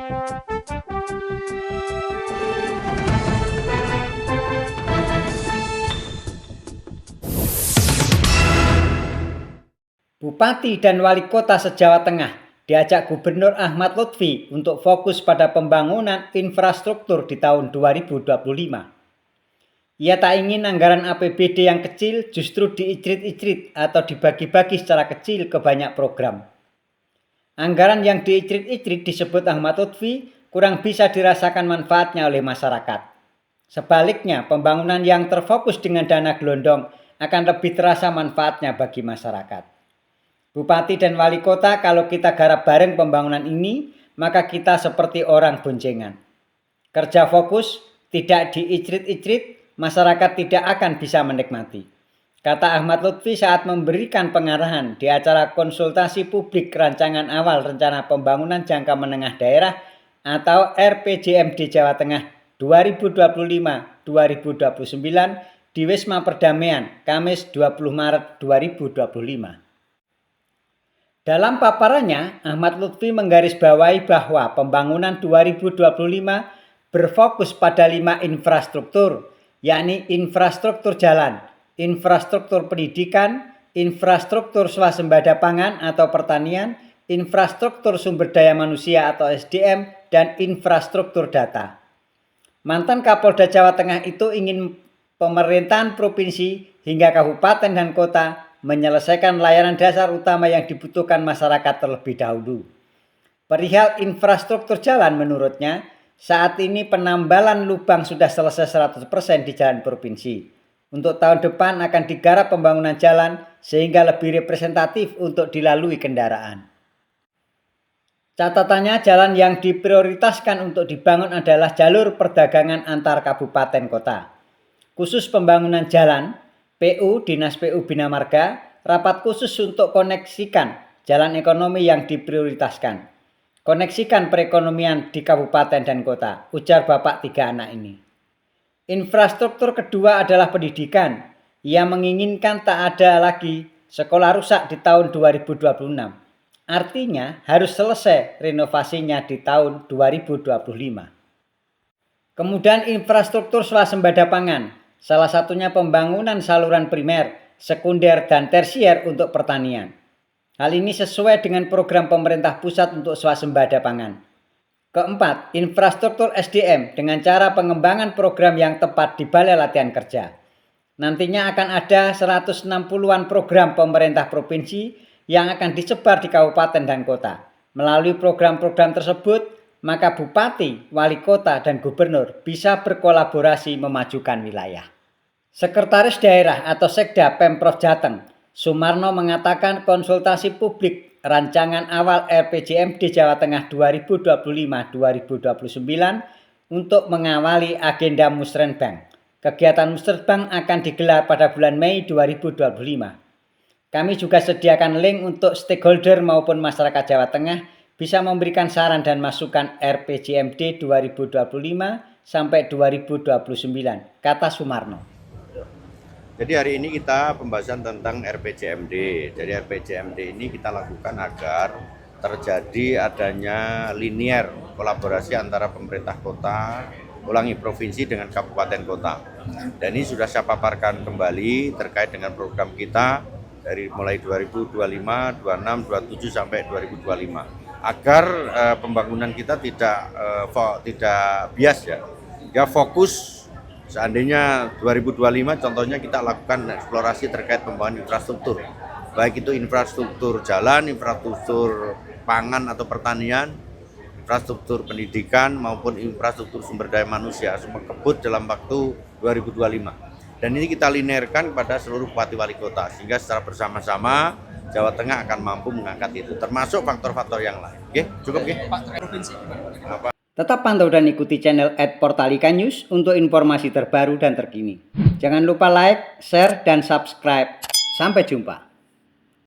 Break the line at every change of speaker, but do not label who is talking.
Bupati dan Wali Kota se-Jawa Tengah diajak Gubernur Ahmad Lutfi untuk fokus pada pembangunan infrastruktur di tahun 2025. Ia tak ingin anggaran APBD yang kecil justru diicrit-icrit atau dibagi-bagi secara kecil ke banyak program. Anggaran yang diicrit-icrit disebut Ahmad Lutfi kurang bisa dirasakan manfaatnya oleh masyarakat. Sebaliknya, pembangunan yang terfokus dengan dana gelondong akan lebih terasa manfaatnya bagi masyarakat. Bupati dan Wali Kota, kalau kita garap bareng pembangunan ini, maka kita seperti orang boncengan. Kerja fokus, tidak diicrit-icrit, masyarakat tidak akan bisa menikmati. Kata Ahmad Lutfi saat memberikan pengarahan di acara konsultasi publik rancangan awal rencana pembangunan jangka menengah daerah atau RPJMD Jawa Tengah 2025-2029 di Wisma Perdamaian, Kamis 20 Maret 2025. Dalam paparannya, Ahmad Lutfi menggarisbawahi bahwa pembangunan 2025 berfokus pada 5 infrastruktur, yakni infrastruktur jalan, infrastruktur pendidikan, infrastruktur swasembada pangan atau pertanian, infrastruktur sumber daya manusia atau SDM, dan infrastruktur data. Mantan Kapolda Jawa Tengah itu ingin pemerintahan provinsi hingga kabupaten dan kota menyelesaikan layanan dasar utama yang dibutuhkan masyarakat terlebih dahulu. Perihal infrastruktur jalan menurutnya, saat ini penambalan lubang sudah selesai 100% di jalan provinsi. Untuk tahun depan akan digarap pembangunan jalan sehingga lebih representatif untuk dilalui kendaraan. Catatannya, jalan yang diprioritaskan untuk dibangun adalah jalur perdagangan antar kabupaten kota. Khusus pembangunan jalan, PU Dinas PU Bina Marga rapat khusus untuk koneksikan jalan ekonomi yang diprioritaskan. Koneksikan perekonomian di kabupaten dan kota, ujar bapak 3 anak ini. Infrastruktur kedua adalah pendidikan. Ia menginginkan tak ada lagi sekolah rusak di tahun 2026. Artinya harus selesai renovasinya di tahun 2025. Kemudian infrastruktur swasembada pangan. Salah satunya pembangunan saluran primer, sekunder, dan tersier untuk pertanian. Hal ini sesuai dengan program pemerintah pusat untuk swasembada pangan. Keempat, infrastruktur SDM dengan cara pengembangan program yang tepat di Balai Latihan Kerja. Nantinya akan ada 160-an program pemerintah provinsi yang akan disebar di kabupaten dan kota. Melalui program-program tersebut, maka bupati, wali kota, dan gubernur bisa berkolaborasi memajukan wilayah. Sekretaris Daerah atau Sekda Pemprov Jateng, Sumarno mengatakan konsultasi publik rancangan awal RPJMD Jawa Tengah 2025-2029 untuk mengawali agenda Musrenbang. Kegiatan Musrenbang akan digelar pada bulan Mei 2025. Kami juga sediakan link untuk stakeholder maupun masyarakat Jawa Tengah bisa memberikan saran dan masukan RPJMD 2025 sampai 2029, kata Sumarno.
Jadi hari ini kita pembahasan tentang RPJMD. Jadi RPJMD ini kita lakukan agar terjadi adanya linear kolaborasi antara pemerintah kota, provinsi dengan kabupaten kota. Dan ini sudah saya paparkan kembali terkait dengan program kita dari mulai 2025, 26, 27 sampai 2025. Agar pembangunan kita tidak bias ya. Ya fokus. Seandainya 2025 contohnya kita lakukan eksplorasi terkait pembangunan infrastruktur. Baik itu infrastruktur jalan, infrastruktur pangan atau pertanian, infrastruktur pendidikan maupun infrastruktur sumber daya manusia semua kebut dalam waktu 2025. Dan ini kita linearkan kepada seluruh bupati wali kota sehingga secara bersama-sama Jawa Tengah akan mampu mengangkat itu termasuk faktor-faktor yang lain. Oke, cukup ya? Pak, provinsi gimana?
Tetap pantau dan ikuti channel @portalika news untuk informasi terbaru dan terkini. Jangan lupa like, share, dan subscribe. Sampai jumpa.